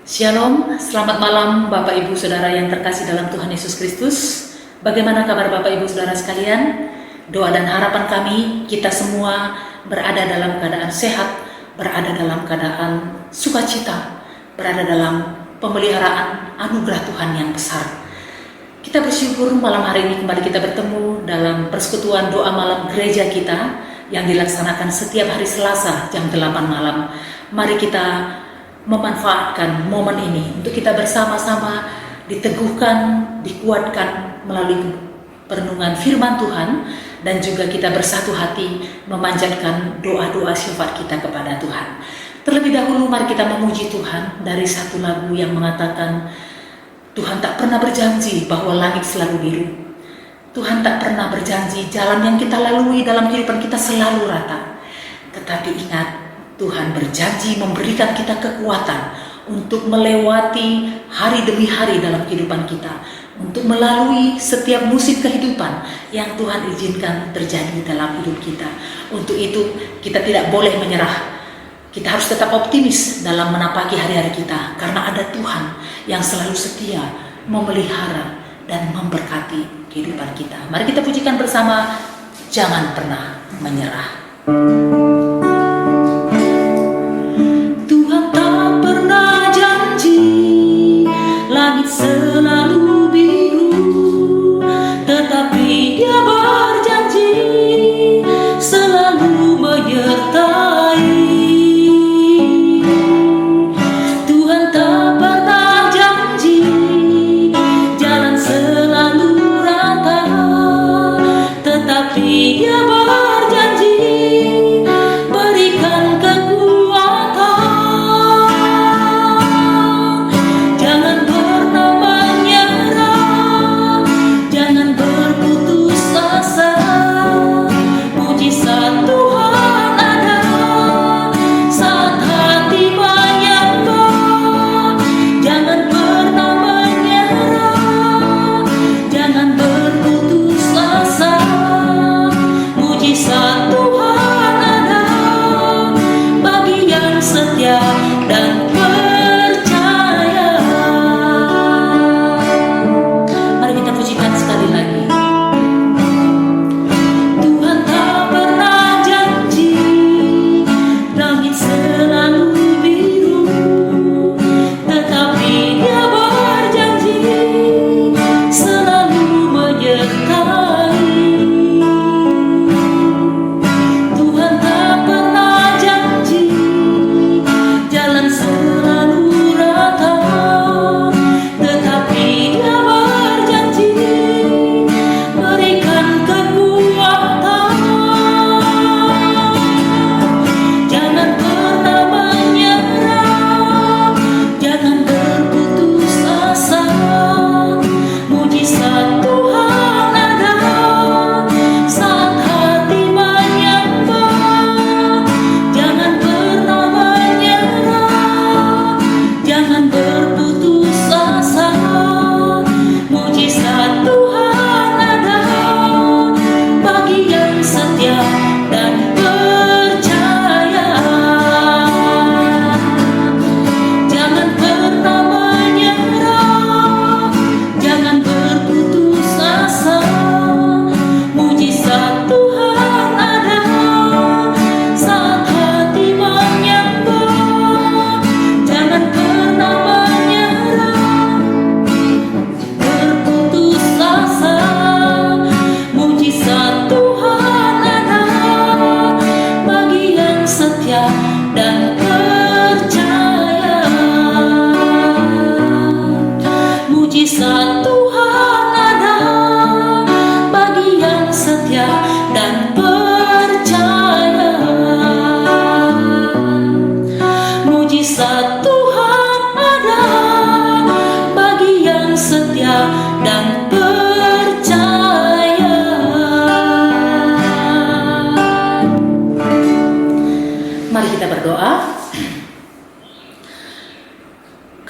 Shalom, selamat malam Bapak Ibu Saudara yang terkasih dalam Tuhan Yesus Kristus. Bagaimana kabar Bapak Ibu Saudara sekalian? Doa dan harapan kami, kita semua berada dalam keadaan sehat, berada dalam keadaan sukacita, berada dalam pemeliharaan anugerah Tuhan yang besar. Kita bersyukur malam hari ini kembali kita bertemu dalam persekutuan doa malam gereja kita yang dilaksanakan setiap hari Selasa jam 8 malam. Mari kita memanfaatkan momen ini untuk kita bersama-sama diteguhkan, dikuatkan melalui perenungan firman Tuhan, dan juga kita bersatu hati memanjatkan doa-doa syafaat kita kepada Tuhan. Terlebih dahulu mari kita memuji Tuhan dari satu lagu yang mengatakan, Tuhan tak pernah berjanji bahwa langit selalu biru. Tuhan tak pernah berjanji jalan yang kita lalui dalam kehidupan kita selalu rata. Tetapi ingat, Tuhan berjanji memberikan kita kekuatan untuk melewati hari demi hari dalam kehidupan kita, untuk melalui setiap musim kehidupan yang Tuhan izinkan terjadi dalam hidup kita. Untuk itu kita tidak boleh menyerah. Kita harus tetap optimis dalam menapaki hari-hari kita, karena ada Tuhan yang selalu setia memelihara dan memberkati kehidupan kita. Mari kita pujikan bersama, jangan pernah menyerah. Selalu biru, tetapi Dia berjanji selalu menyertai. Tuhan tak pernah janji jalan selalu rata, tetapi Dia berjanji berikan kekuatan. Jangan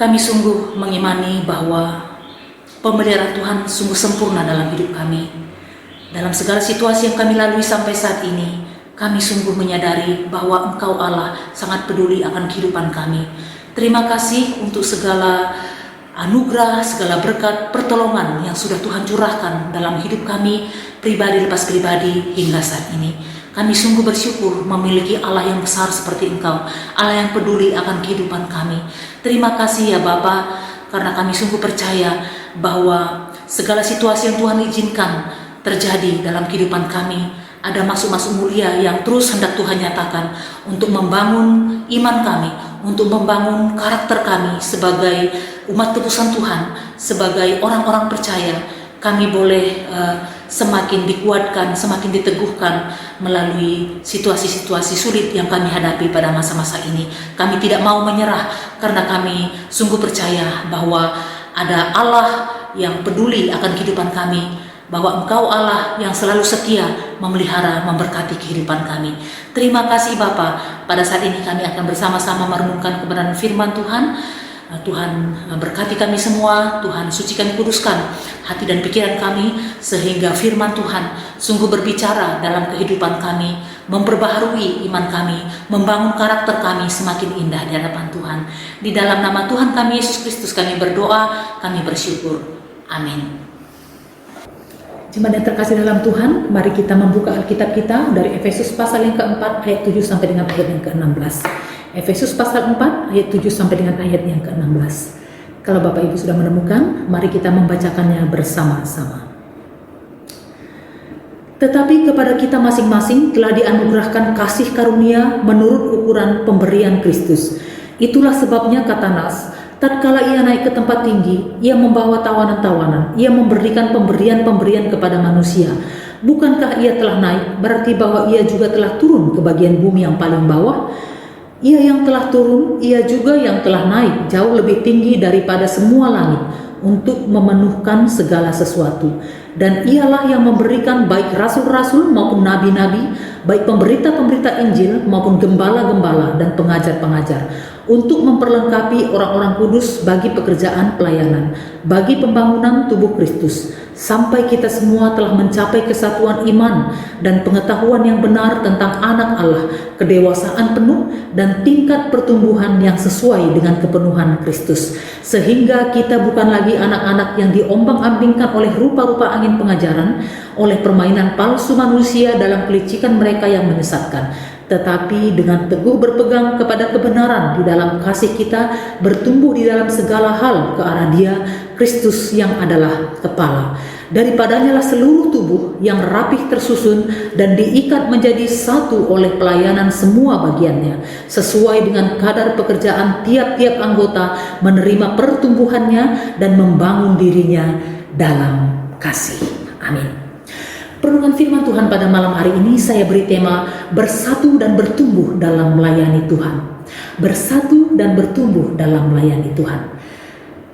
kami sungguh mengimani bahwa pemeliharaan Tuhan sungguh sempurna dalam hidup kami. Dalam segala situasi yang kami lalui sampai saat ini, kami sungguh menyadari bahwa Engkau Allah sangat peduli akan kehidupan kami. Terima kasih untuk segala anugerah, segala berkat, pertolongan yang sudah Tuhan curahkan dalam hidup kami, pribadi lepas pribadi hingga saat ini. Kami sungguh bersyukur memiliki Allah yang besar seperti Engkau, Allah yang peduli akan kehidupan kami. Terima kasih ya Bapa, karena kami sungguh percaya bahwa segala situasi yang Tuhan izinkan terjadi dalam kehidupan kami, ada maksud-maksud mulia yang terus hendak Tuhan nyatakan untuk membangun iman kami, untuk membangun karakter kami sebagai umat tebusan Tuhan, sebagai orang-orang percaya. Kami boleh semakin dikuatkan, semakin diteguhkan melalui situasi-situasi sulit yang kami hadapi pada masa-masa ini. Kami tidak mau menyerah karena kami sungguh percaya bahwa ada Allah yang peduli akan kehidupan kami, bahwa Engkau Allah yang selalu setia memelihara, memberkati kehidupan kami. Terima kasih Bapa. Pada saat ini kami akan bersama-sama merenungkan kebenaran firman Tuhan. Tuhan berkati kami semua, Tuhan sucikan, kuduskan hati dan pikiran kami, sehingga firman Tuhan sungguh berbicara dalam kehidupan kami, memperbaharui iman kami, membangun karakter kami semakin indah di hadapan Tuhan. Di dalam nama Tuhan kami Yesus Kristus kami berdoa, kami bersyukur. Amin. Jemaat yang terkasih dalam Tuhan, mari kita membuka Alkitab kita dari Efesus pasal yang keempat ayat 7 sampai dengan ayat yang ke-16. Efesus pasal 4 ayat 7 sampai dengan ayat yang ke-16. Kalau Bapak Ibu sudah menemukan, mari kita membacakannya bersama-sama. Tetapi kepada kita masing-masing telah dianugerahkan kasih karunia menurut ukuran pemberian Kristus. Itulah sebabnya kata Nas, tatkala ia naik ke tempat tinggi, ia membawa tawanan-tawanan, ia memberikan pemberian-pemberian kepada manusia. Bukankah ia telah naik, berarti bahwa ia juga telah turun ke bagian bumi yang paling bawah? Ia yang telah turun, ia juga yang telah naik jauh lebih tinggi daripada semua langit untuk memenuhkan segala sesuatu. Dan ialah yang memberikan baik rasul-rasul maupun nabi-nabi, baik pemberita-pemberita Injil maupun gembala-gembala dan pengajar-pengajar, untuk memperlengkapi orang-orang kudus bagi pekerjaan pelayanan, bagi pembangunan tubuh Kristus, sampai kita semua telah mencapai kesatuan iman dan pengetahuan yang benar tentang anak Allah, kedewasaan penuh dan tingkat pertumbuhan yang sesuai dengan kepenuhan Kristus, sehingga kita bukan lagi anak-anak yang diombang-ambingkan oleh rupa-rupa angin pengajaran, oleh permainan palsu manusia dalam kelicikan mereka yang menyesatkan, tetapi dengan teguh berpegang kepada kebenaran di dalam kasih kita, bertumbuh di dalam segala hal ke arah Dia, Kristus yang adalah kepala. Daripadanya lah seluruh tubuh yang rapih tersusun dan diikat menjadi satu oleh pelayanan semua bagiannya, sesuai dengan kadar pekerjaan tiap-tiap anggota, menerima pertumbuhannya dan membangun dirinya dalam kasih. Amin. Perenungan firman Tuhan pada malam hari ini saya beri tema bersatu dan bertumbuh dalam melayani Tuhan. Bersatu dan bertumbuh dalam melayani Tuhan.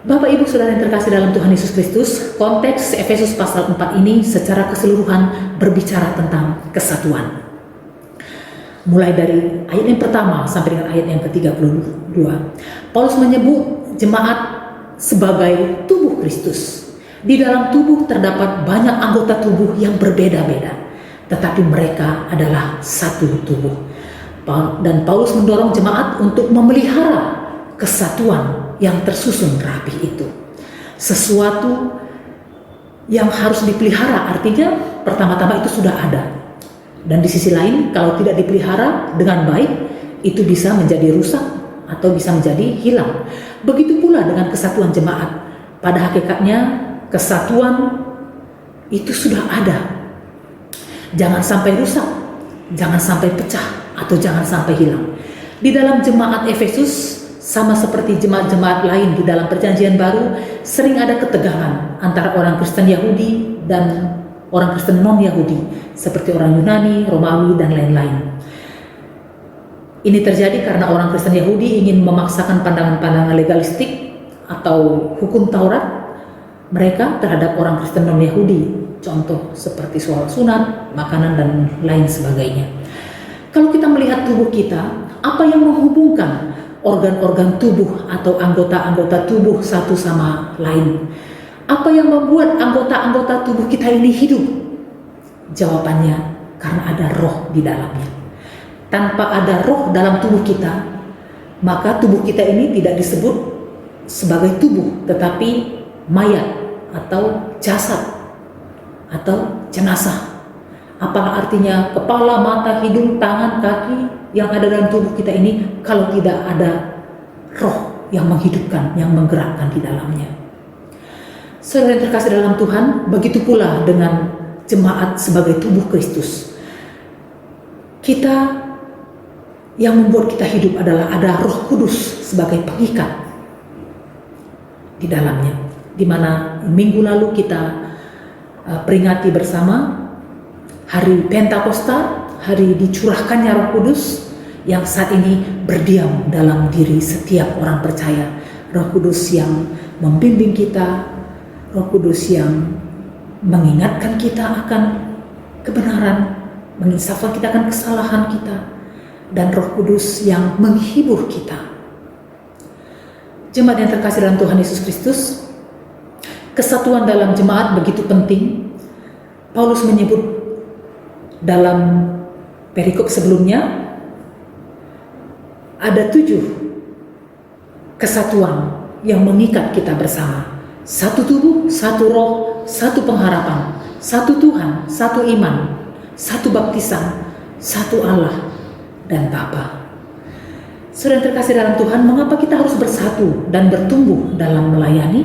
Bapak Ibu Saudara yang terkasih dalam Tuhan Yesus Kristus, konteks Efesus pasal 4 ini secara keseluruhan berbicara tentang kesatuan. Mulai dari ayat yang pertama sampai dengan ayat yang ke-32. Paulus menyebut jemaat sebagai tubuh Kristus. Di dalam tubuh terdapat banyak anggota tubuh yang berbeda-beda, tetapi mereka adalah satu tubuh. Dan Paulus mendorong jemaat untuk memelihara kesatuan yang tersusun rapi itu. Sesuatu yang harus dipelihara, artinya pertama-tama itu sudah ada. Dan di sisi lain, kalau tidak dipelihara dengan baik, itu bisa menjadi rusak atau bisa menjadi hilang. Begitu pula dengan kesatuan jemaat. Pada hakikatnya, kesatuan itu sudah ada. Jangan sampai rusak, jangan sampai pecah, atau jangan sampai hilang. Di dalam jemaat Efesus, sama seperti jemaat-jemaat lain di dalam perjanjian baru, sering ada ketegangan antara orang Kristen Yahudi dan orang Kristen non-Yahudi, seperti orang Yunani, Romawi, dan lain-lain. Ini terjadi karena orang Kristen Yahudi ingin memaksakan pandangan-pandangan legalistik atau hukum Taurat mereka terhadap orang Kristen non-Yahudi, contoh seperti soal sunat, makanan, dan lain sebagainya. Kalau kita melihat tubuh kita, apa yang menghubungkan organ-organ tubuh atau anggota-anggota tubuh satu sama lain? Apa yang membuat anggota-anggota tubuh kita ini hidup? Jawabannya, karena ada roh di dalamnya. tanpa ada roh dalam tubuh kita, maka tubuh kita ini tidak disebut sebagai tubuh, tetapi mayat atau jasad atau jenazah. Apakah artinya kepala, mata, hidung, tangan, kaki yang ada dalam tubuh kita ini kalau tidak ada roh yang menghidupkan, yang menggerakkan di dalamnya? Saudara yang terkasih dalam Tuhan, begitu pula dengan jemaat sebagai tubuh Kristus. Kita, yang membuat kita hidup adalah ada Roh Kudus sebagai pengikat di dalamnya. Di mana minggu lalu kita peringati bersama hari Pentakosta, hari dicurahkannya Roh Kudus yang saat ini berdiam dalam diri setiap orang percaya. Roh Kudus yang membimbing kita, Roh Kudus yang mengingatkan kita akan kebenaran, menginsafkan kita akan kesalahan kita, dan Roh Kudus yang menghibur kita. Jemaat yang terkasih dalam Tuhan Yesus Kristus, kesatuan dalam jemaat begitu penting. Paulus menyebut dalam perikop sebelumnya ada 7 kesatuan yang mengikat kita bersama. Satu tubuh, satu roh, satu pengharapan, satu Tuhan, satu iman, satu baptisan, satu Allah dan Bapa. Saudara yang terkasih dalam Tuhan, mengapa kita harus bersatu dan bertumbuh dalam melayani?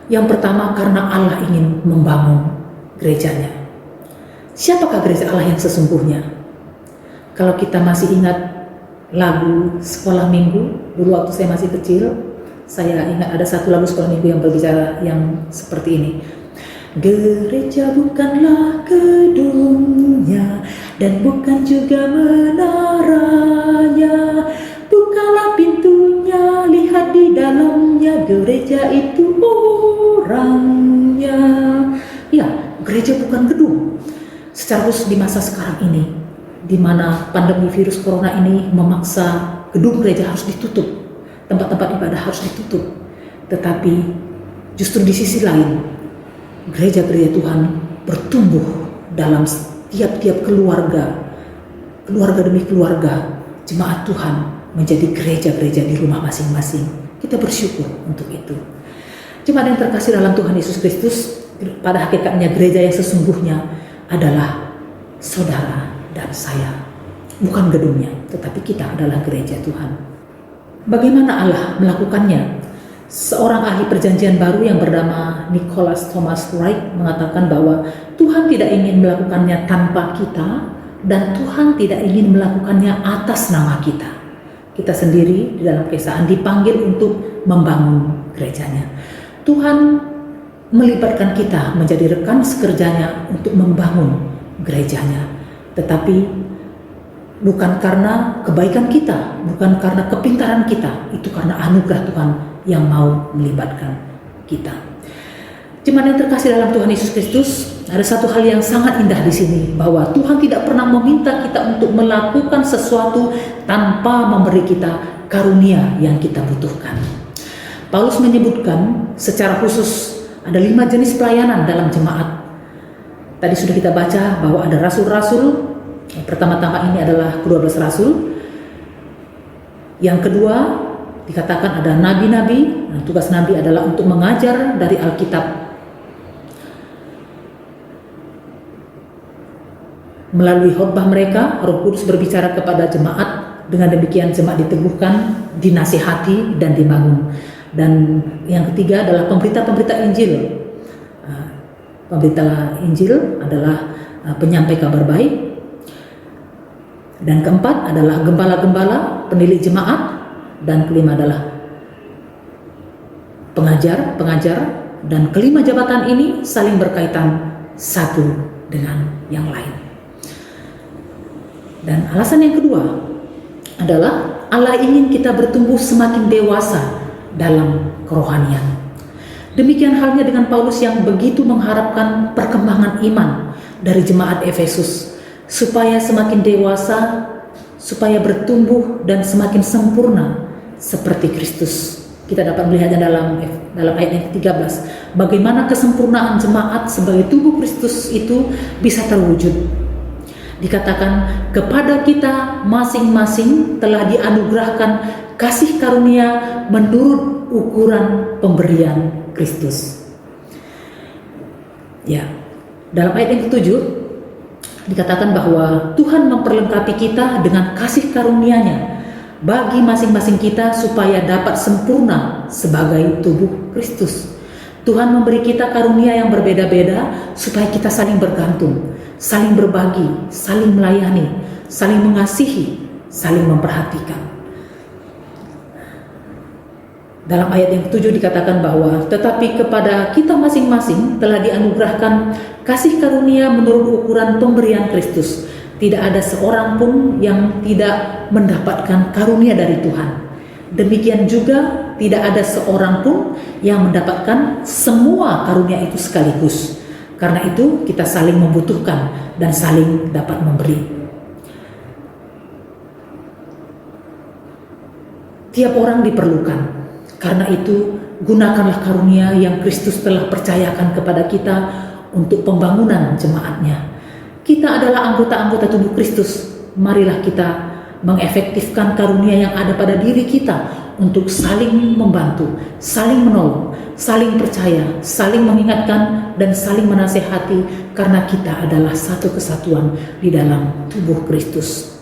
Yang pertama, karena Allah ingin membangun gerejanya. Siapakah gereja Allah yang sesungguhnya? Kalau kita masih ingat lagu sekolah minggu, dulu waktu saya masih kecil, saya ingat ada satu lagu sekolah minggu yang berbicara yang seperti ini. Gereja bukanlah gedungnya dan bukan juga menaranya, bukalah pintunya, lihat di dalamnya, gereja itu orangnya. Ya, gereja bukan gedung. Secara khusus di masa sekarang ini, di mana pandemi virus corona ini memaksa gedung gereja harus ditutup, tempat-tempat ibadah harus ditutup. Tetapi justru di sisi lain, gereja-gereja Tuhan bertumbuh dalam tiap-tiap keluarga demi keluarga, jemaat Tuhan menjadi gereja-gereja di rumah masing-masing. Kita bersyukur untuk itu. Jemaat yang terkasih dalam Tuhan Yesus Kristus, pada hakikatnya gereja yang sesungguhnya adalah saudara dan saya. Bukan gedungnya, tetapi kita adalah gereja Tuhan. Bagaimana Allah melakukannya? Seorang ahli perjanjian baru yang bernama Nicholas Thomas Wright mengatakan bahwa Tuhan tidak ingin melakukannya tanpa kita, dan Tuhan tidak ingin melakukannya atas nama kita. Kita sendiri di dalam keesaan dipanggil untuk membangun gerejanya. Tuhan melibatkan kita menjadi rekan sekerjanya untuk membangun gerejanya, tetapi bukan karena kebaikan kita, bukan karena kepintaran kita, itu karena anugerah Tuhan yang mau melibatkan kita. Jemaat yang terkasih dalam Tuhan Yesus Kristus, ada satu hal yang sangat indah di sini, bahwa Tuhan tidak pernah meminta kita untuk melakukan sesuatu tanpa memberi kita karunia yang kita butuhkan. Paulus menyebutkan secara khusus ada 5 jenis pelayanan dalam jemaat. Tadi sudah kita baca bahwa ada rasul-rasul. Yang pertama-tama ini adalah ke-12 rasul. Yang kedua dikatakan ada nabi-nabi. Nah, tugas nabi adalah untuk mengajar dari Alkitab. Melalui khotbah mereka, Roh Kudus berbicara kepada jemaat. Dengan demikian jemaat diteguhkan, dinasihati dan dibangun. Dan yang ketiga adalah pemberita-pemberita Injil. Pemberita Injil adalah penyampai kabar baik. Dan keempat adalah gembala-gembala, pendidik jemaat. Dan kelima adalah pengajar. Dan kelima jabatan ini saling berkaitan satu dengan yang lain. Dan alasan yang kedua adalah Allah ingin kita bertumbuh semakin dewasa dalam kerohanian. Demikian halnya dengan Paulus yang begitu mengharapkan perkembangan iman dari jemaat Efesus, supaya semakin dewasa, supaya bertumbuh dan semakin sempurna seperti Kristus. Kita dapat melihatnya dalam ayat yang ke-13, bagaimana kesempurnaan jemaat sebagai tubuh Kristus itu bisa terwujud. Dikatakan kepada kita masing-masing telah dianugerahkan kasih karunia menurut ukuran pemberian Kristus. Ya, dalam ayat yang ketujuh dikatakan bahwa Tuhan memperlengkapi kita dengan kasih karunia-Nya bagi masing-masing kita supaya dapat sempurna sebagai tubuh Kristus. Tuhan memberi kita karunia yang berbeda-beda supaya kita saling bergantung, saling berbagi, saling melayani, saling mengasihi, saling memperhatikan. Dalam ayat yang ketujuh dikatakan bahwa tetapi kepada kita masing-masing telah dianugerahkan kasih karunia menurut ukuran pemberian Kristus. Tidak ada seorang pun yang tidak mendapatkan karunia dari Tuhan. Demikian juga tidak ada seorang pun yang mendapatkan semua karunia itu sekaligus. Karena itu kita saling membutuhkan dan saling dapat memberi. Tiap orang diperlukan. Karena itu gunakanlah karunia yang Kristus telah percayakan kepada kita untuk pembangunan jemaat-Nya. Kita adalah anggota-anggota tubuh Kristus. Marilah kita mengefektifkan karunia yang ada pada diri kita untuk saling membantu, saling menolong, saling percaya, saling mengingatkan, dan saling menasehati karena kita adalah satu kesatuan di dalam tubuh Kristus.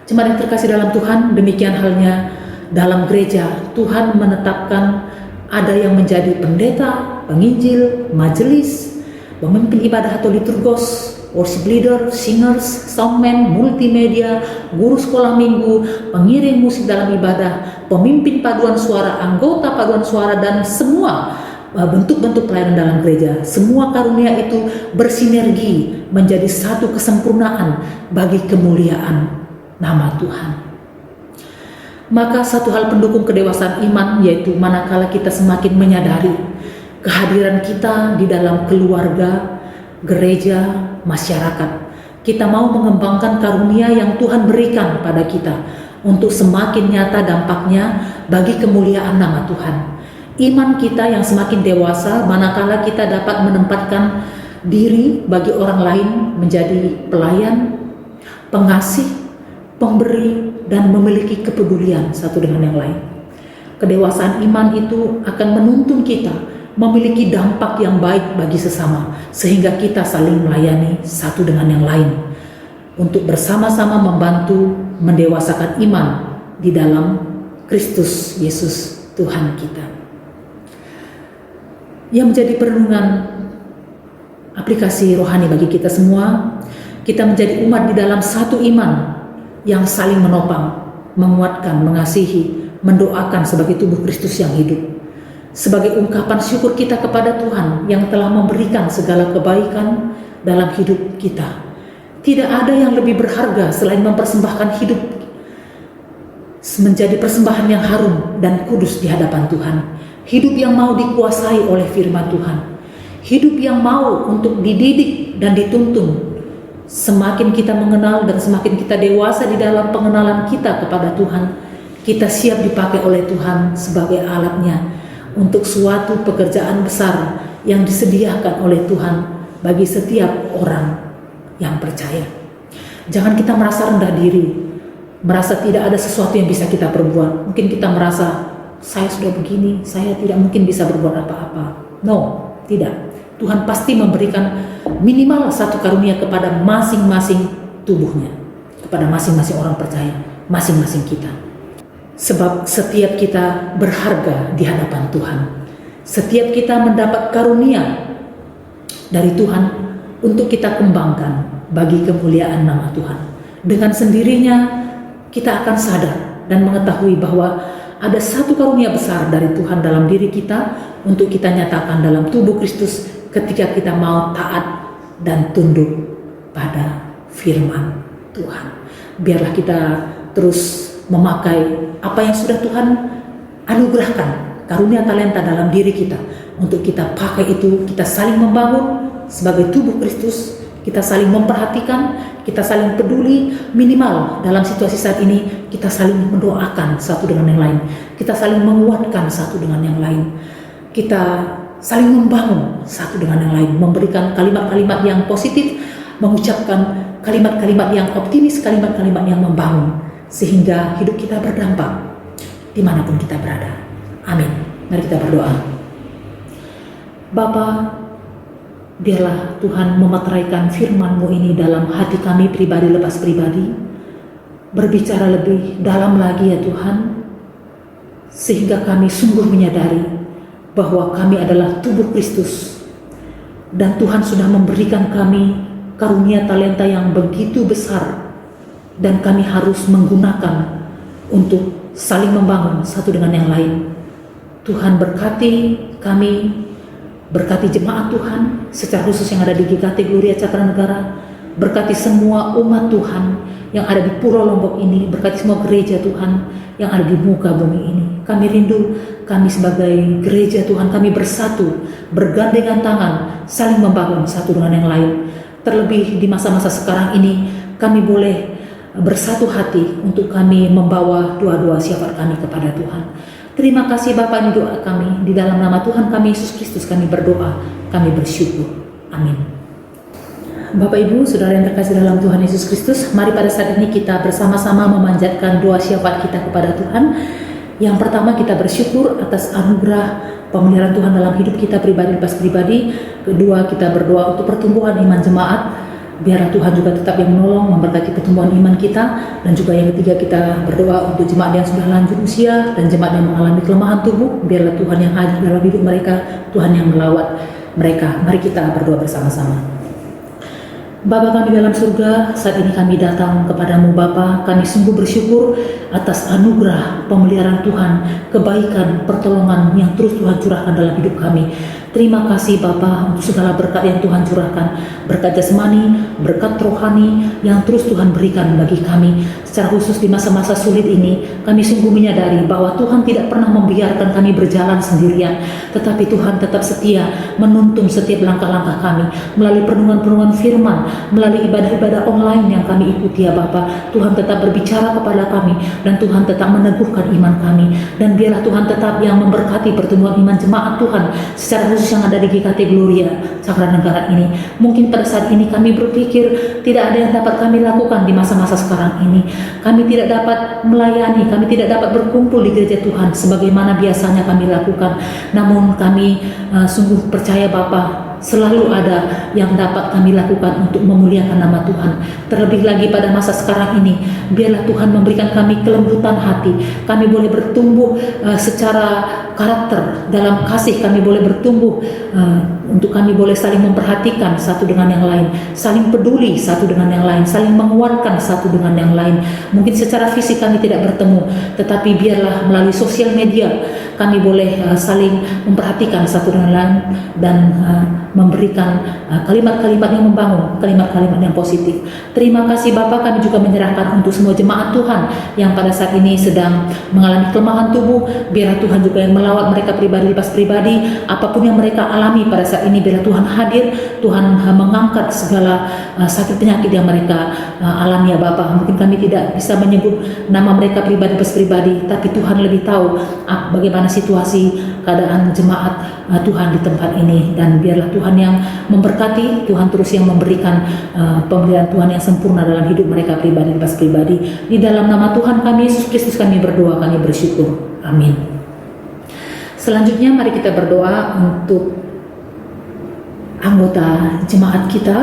Jemaat yang terkasih dalam Tuhan, demikian halnya dalam gereja. Tuhan menetapkan ada yang menjadi pendeta, penginjil, majelis, pemimpin ibadah atau liturgos, worship leader, singers, soundman, multimedia, guru sekolah minggu, pengiring musik dalam ibadah, pemimpin paduan suara, anggota paduan suara, dan semua bentuk-bentuk pelayanan dalam gereja. Semua karunia itu bersinergi menjadi satu kesempurnaan bagi kemuliaan nama Tuhan. Maka satu hal pendukung kedewasaan iman yaitu manakala kita semakin menyadari kehadiran kita di dalam keluarga, gereja, masyarakat. Kita mau mengembangkan karunia yang Tuhan berikan pada kita untuk semakin nyata dampaknya bagi kemuliaan nama Tuhan. Iman kita yang semakin dewasa manakala kita dapat menempatkan diri bagi orang lain menjadi pelayan, pengasih, pemberi, dan memiliki kepedulian satu dengan yang lain. Kedewasaan iman itu akan menuntun kita memiliki dampak yang baik bagi sesama, sehingga kita saling melayani satu dengan yang lain untuk bersama-sama membantu mendewasakan iman di dalam Kristus Yesus Tuhan kita. Yang menjadi perenungan aplikasi rohani bagi kita semua, kita menjadi umat di dalam satu iman yang saling menopang, menguatkan, mengasihi, mendoakan sebagai tubuh Kristus yang hidup. Sebagai ungkapan syukur kita kepada Tuhan yang telah memberikan segala kebaikan dalam hidup kita. Tidak ada yang lebih berharga selain mempersembahkan hidup menjadi persembahan yang harum dan kudus di hadapan Tuhan. Hidup yang mau dikuasai oleh firman Tuhan. Hidup yang mau untuk dididik dan dituntun. Semakin kita mengenal dan semakin kita dewasa di dalam pengenalan kita kepada Tuhan, kita siap dipakai oleh Tuhan sebagai alatnya untuk suatu pekerjaan besar yang disediakan oleh Tuhan bagi setiap orang yang percaya. Jangan kita merasa rendah diri, merasa tidak ada sesuatu yang bisa kita perbuat. Mungkin kita merasa, saya sudah begini, saya tidak mungkin bisa berbuat apa-apa. No, tidak. Tuhan pasti memberikan minimal satu karunia kepada masing-masing tubuhnya, kepada masing-masing orang percaya, masing-masing kita. Sebab setiap kita berharga di hadapan Tuhan. Setiap kita mendapat karunia dari Tuhan untuk kita kembangkan bagi kemuliaan nama Tuhan. Dengan sendirinya kita akan sadar dan mengetahui bahwa ada satu karunia besar dari Tuhan dalam diri kita untuk kita nyatakan dalam tubuh Kristus ketika kita mau taat dan tunduk pada firman Tuhan. Biarlah kita terus memakai apa yang sudah Tuhan anugerahkan, karunia talenta dalam diri kita, untuk kita pakai itu, kita saling membangun sebagai tubuh Kristus, kita saling memperhatikan, kita saling peduli, minimal dalam situasi saat ini kita saling mendoakan satu dengan yang lain, kita saling menguatkan satu dengan yang lain, kita saling membangun satu dengan yang lain, memberikan kalimat-kalimat yang positif, mengucapkan kalimat-kalimat yang optimis, kalimat-kalimat yang membangun, sehingga hidup kita berdampak dimanapun kita berada. Amin. Mari kita berdoa. Bapa, biarlah Tuhan memeteraikan firman-Mu ini dalam hati kami pribadi lepas pribadi, berbicara lebih dalam lagi ya Tuhan, sehingga kami sungguh menyadari bahwa kami adalah tubuh Kristus, dan Tuhan sudah memberikan kami karunia talenta yang begitu besar, dan kami harus menggunakan untuk saling membangun satu dengan yang lain. Tuhan berkati kami, berkati jemaat Tuhan secara khusus yang ada di GKT Gloria Cakra Negara, berkati semua umat Tuhan yang ada di Pulau Lombok ini, berkati semua gereja Tuhan yang ada di muka bumi ini. Kami rindu, kami sebagai gereja Tuhan, kami bersatu, bergandengan tangan, saling membangun satu dengan yang lain. Terlebih di masa-masa sekarang ini, kami boleh bersatu hati untuk kami membawa doa-doa syafaat kami kepada Tuhan. Terima kasih Bapa, ini doa kami. Di dalam nama Tuhan kami Yesus Kristus kami berdoa, kami bersyukur. Amin. Bapak Ibu, Saudara yang terkasih dalam Tuhan Yesus Kristus, mari pada saat ini kita bersama-sama memanjatkan doa syafaat kita kepada Tuhan. Yang pertama, kita bersyukur atas anugerah pemeliharaan Tuhan dalam hidup kita pribadi lepas pribadi. Kedua, kita berdoa untuk pertumbuhan iman jemaat. Biarlah Tuhan juga tetap yang menolong, memberkati pertumbuhan iman kita. Dan juga yang ketiga, kita berdoa untuk jemaat yang sudah lanjut usia dan jemaat yang mengalami kelemahan tubuh. Biarlah Tuhan yang hadir dalam hidup mereka, Tuhan yang melawat mereka. Mari kita berdoa bersama-sama. Bapa kami dalam surga, saat ini kami datang kepadamu Bapa. Kami sungguh bersyukur atas anugerah pemeliharaan Tuhan, kebaikan, pertolongan yang terus Tuhan curahkan dalam hidup kami. Terima kasih Bapa untuk segala berkat yang Tuhan curahkan, berkat jasmani, berkat rohani yang terus Tuhan berikan bagi kami. Secara khusus di masa-masa sulit ini, kami sungguh menyadari bahwa Tuhan tidak pernah membiarkan kami berjalan sendirian, tetapi Tuhan tetap setia menuntun setiap langkah-langkah kami melalui perenungan-perenungan firman, melalui ibadah-ibadah online yang kami ikuti ya Bapa. Tuhan tetap berbicara kepada kami, dan Tuhan tetap meneguhkan iman kami, dan biarlah Tuhan tetap yang memberkati pertumbuhan iman jemaat Tuhan secara khusus yang ada di GKT Gloria Cakra Negara ini. Mungkin pada saat ini kami berpikir tidak ada yang dapat kami lakukan di masa-masa sekarang ini. Kami tidak dapat melayani, kami tidak dapat berkumpul di gereja Tuhan sebagaimana biasanya kami lakukan. Namun kami sungguh percaya Bapa, selalu ada yang dapat kami lakukan untuk memuliakan nama Tuhan. Terlebih lagi pada masa sekarang ini, biarlah Tuhan memberikan kami kelembutan hati. Kami boleh bertumbuh secara karakter, dalam kasih kami boleh bertumbuh, untuk kami boleh saling memperhatikan satu dengan yang lain, saling peduli satu dengan yang lain, saling menguatkan satu dengan yang lain. Mungkin secara fisik kami tidak bertemu, tetapi biarlah melalui sosial media kami boleh saling memperhatikan satu dengan lain, dan memberikan kalimat-kalimat yang membangun, kalimat-kalimat yang positif. Terima kasih Bapa, kami juga menyerahkan untuk semua jemaat Tuhan yang pada saat ini sedang mengalami kelemahan tubuh. Biarlah Tuhan juga yang melawat mereka pribadi lepas pribadi, apapun yang mereka alami pada saat ini, biarlah Tuhan hadir, Tuhan mengangkat segala sakit penyakit yang mereka alami ya Bapa. Mungkin kami tidak bisa menyebut nama mereka pribadi lepas pribadi, tapi Tuhan lebih tahu bagaimana situasi keadaan jemaat Tuhan di tempat ini, dan biarlah Tuhan yang memberkati, Tuhan terus yang memberikan pemeliharaan Tuhan yang sempurna dalam hidup mereka pribadi lepas pribadi. Di dalam nama Tuhan kami Yesus Kristus kami berdoa, kami bersyukur. Amin. Selanjutnya mari kita berdoa untuk anggota jemaat kita,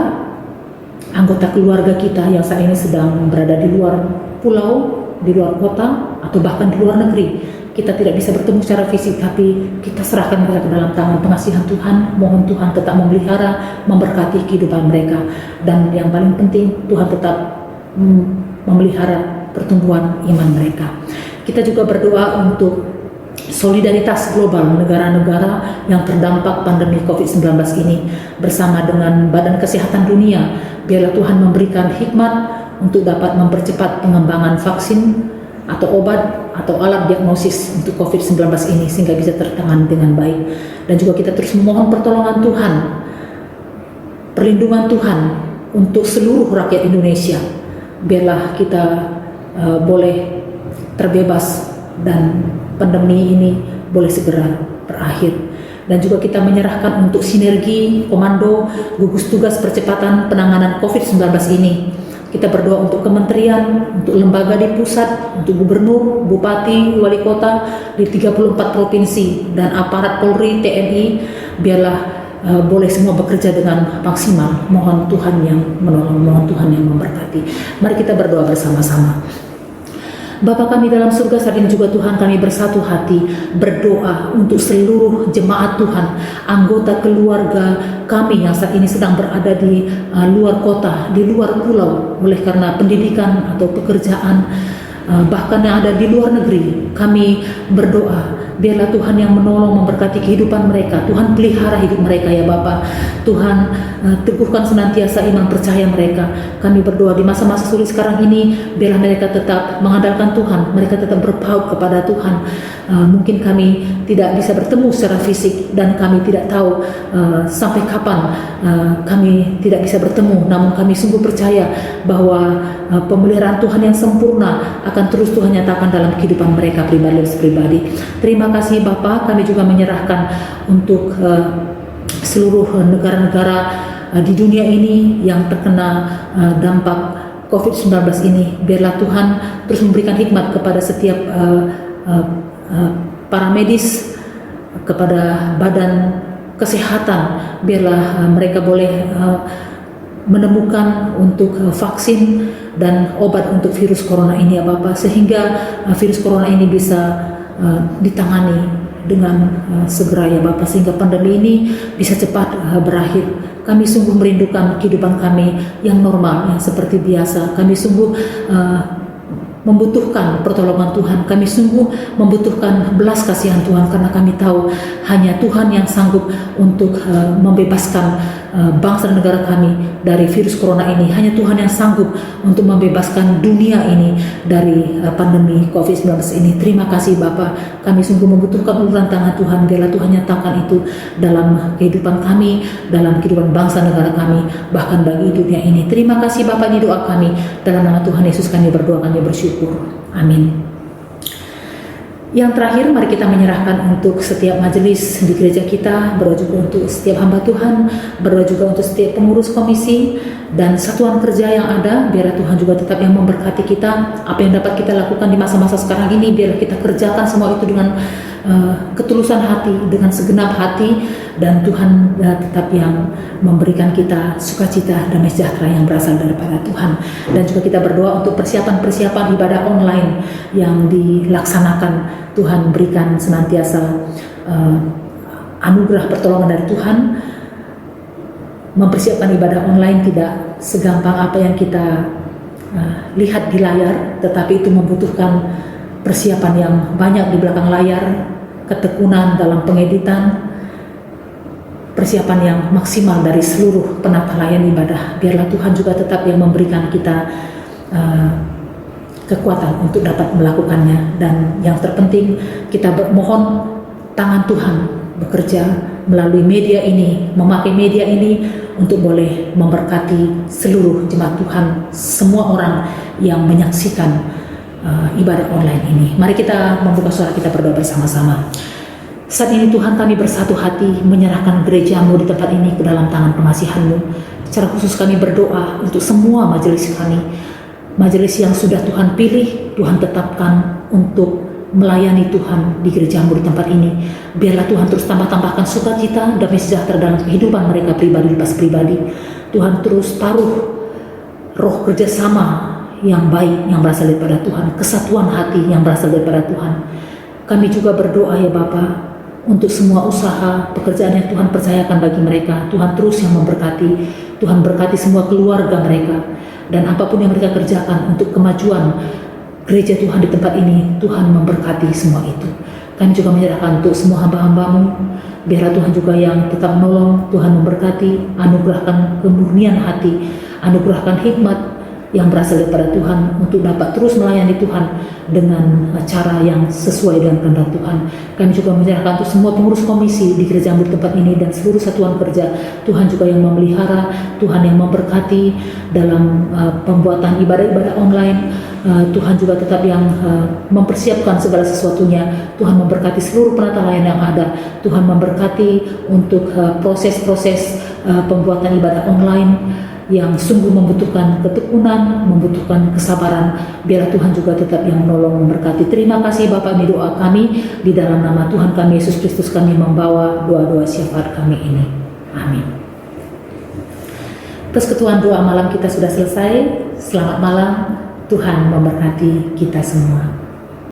anggota keluarga kita yang saat ini sedang berada di luar pulau, di luar kota, atau bahkan di luar negeri. Kita tidak bisa bertemu secara fisik, tapi kita serahkan mereka ke dalam tangan pengasihan Tuhan. Mohon Tuhan tetap memelihara, memberkati kehidupan mereka. Dan yang paling penting, Tuhan tetap memelihara pertumbuhan iman mereka. Kita juga berdoa untuk solidaritas global negara-negara yang terdampak pandemi COVID-19 ini bersama dengan Badan Kesehatan Dunia. Biarlah Tuhan memberikan hikmat untuk dapat mempercepat pengembangan vaksin atau obat atau alat diagnosis untuk COVID-19 ini sehingga bisa tertangani dengan baik. Dan juga kita terus memohon pertolongan Tuhan, perlindungan Tuhan untuk seluruh rakyat Indonesia. Biarlah kita boleh terbebas dan pandemi ini boleh segera berakhir. Dan juga kita menyerahkan untuk sinergi komando gugus tugas percepatan penanganan COVID-19 ini. Kita berdoa untuk kementerian, untuk lembaga di pusat, untuk gubernur, bupati, wali kota di 34 provinsi dan aparat Polri, TNI, biarlah boleh semua bekerja dengan maksimal. Mohon Tuhan yang menolong, mohon Tuhan yang memberkati. Mari kita berdoa bersama-sama. Bapa kami dalam surga, saat ini juga Tuhan kami bersatu hati berdoa untuk seluruh jemaat Tuhan, anggota keluarga kami yang saat ini sedang berada di luar kota, di luar pulau oleh karena pendidikan atau pekerjaan, bahkan yang ada di luar negeri. Kami berdoa biarlah Tuhan yang menolong, memberkati kehidupan mereka. Tuhan pelihara hidup mereka ya Bapa. Tuhan teguhkan senantiasa iman percaya mereka. Kami berdoa di masa-masa sulit sekarang ini, biarlah mereka tetap mengandalkan Tuhan, mereka tetap berpaut kepada Tuhan. Mungkin kami tidak bisa bertemu secara fisik dan kami tidak tahu sampai kapan kami tidak bisa bertemu, namun kami sungguh percaya bahwa pemeliharaan Tuhan yang sempurna akan terus Tuhan nyatakan dalam kehidupan mereka pribadi. Terima kasih Bapa, kami juga menyerahkan untuk seluruh negara-negara di dunia ini yang terkena dampak COVID-19 ini. Biarlah Tuhan terus memberikan hikmat kepada setiap para medis, kepada badan kesehatan. Biarlah mereka boleh menemukan untuk vaksin dan obat untuk virus corona ini ya Bapak, sehingga virus corona ini bisa ditangani dengan segera ya Bapak, sehingga pandemi ini bisa cepat berakhir. Kami sungguh merindukan kehidupan kami yang normal, yang seperti biasa. Kami sungguh membutuhkan pertolongan Tuhan. Kami sungguh membutuhkan belas kasihan Tuhan, karena kami tahu hanya Tuhan yang sanggup untuk membebaskan bangsa dan negara kami dari virus corona ini. Hanya Tuhan yang sanggup untuk membebaskan dunia ini dari pandemi COVID-19 ini. Terima kasih Bapak, kami sungguh membutuhkan uluran tangan Tuhan. Biarlah Tuhan nyatakan itu dalam kehidupan kami, dalam kehidupan bangsa negara kami, bahkan bagi dunia ini. Terima kasih Bapak, ini doa kami. Dalam nama Tuhan Yesus kami berdoa, kami bersyukur. Amin. Yang terakhir, mari kita menyerahkan untuk setiap majelis di gereja kita, berdoa juga untuk setiap hamba Tuhan, berdoa juga untuk setiap pengurus komisi dan satuan kerja yang ada. Biar Tuhan juga tetap yang memberkati kita. Apa yang dapat kita lakukan di masa-masa sekarang ini, biar kita kerjakan semua itu dengan ketulusan hati, dengan segenap hati, dan Tuhan tetap yang memberikan kita sukacita, damai sejahtera yang berasal daripada Tuhan. Dan juga kita berdoa untuk persiapan ibadah online yang dilaksanakan. Tuhan berikan senantiasa anugerah pertolongan dari Tuhan. Mempersiapkan ibadah online tidak segampang apa yang kita lihat di layar, tetapi itu membutuhkan persiapan yang banyak di belakang layar, ketekunan dalam pengeditan, persiapan yang maksimal dari seluruh penata layan ibadah. Biarlah Tuhan juga tetap yang memberikan kita kekuatan untuk dapat melakukannya. Dan yang terpenting, kita mohon tangan Tuhan bekerja melalui media ini, memakai media ini untuk boleh memberkati seluruh jemaat Tuhan, semua orang yang menyaksikan ibadah online ini. Mari kita membuka suara kita berdoa bersama-sama. Saat ini Tuhan, kami bersatu hati menyerahkan gereja-Mu di tempat ini ke dalam tangan pengasihan-Mu. Secara khusus kami berdoa untuk semua majelis kami, majelis yang sudah Tuhan pilih, Tuhan tetapkan untuk melayani Tuhan di gereja-Mu di tempat ini. Biarlah Tuhan terus tambahkan sukacita, damai sejahtera dalam kehidupan mereka pribadi lepas pribadi. Tuhan terus taruh roh kerjasama yang baik yang berasal daripada Tuhan, kesatuan hati yang berasal daripada Tuhan. Kami juga berdoa ya Bapa, untuk semua usaha, pekerjaan yang Tuhan percayakan bagi mereka, Tuhan terus yang memberkati. Tuhan berkati semua keluarga mereka, dan apapun yang mereka kerjakan untuk kemajuan gereja Tuhan di tempat ini, Tuhan memberkati semua itu. Kami juga menyerahkan untuk semua hamba-hamba-Mu. Biarlah Tuhan juga yang tetap menolong, Tuhan memberkati, anugerahkan kemurnian hati, anugerahkan hikmat yang berasal daripada Tuhan untuk dapat terus melayani Tuhan dengan cara yang sesuai dengan kehendak Tuhan. Kami juga menyerahkan untuk semua pengurus komisi di gereja-Mu di tempat ini dan seluruh satuan kerja. Tuhan juga yang memelihara, Tuhan yang memberkati dalam pembuatan ibadah-ibadah online. Tuhan juga tetap yang mempersiapkan segala sesuatunya. Tuhan memberkati seluruh penata layan yang ada. Tuhan memberkati untuk proses-proses pembuatan ibadah online. yang sungguh membutuhkan ketekunan, membutuhkan kesabaran. Biarlah Tuhan juga tetap yang menolong, memberkati. Terima kasih Bapak, ini doa kami. Di dalam nama Tuhan kami Yesus Kristus kami membawa doa-doa syafaat kami ini. Amin. Persekutuan doa malam kita sudah selesai. Selamat malam. Tuhan memberkati kita semua.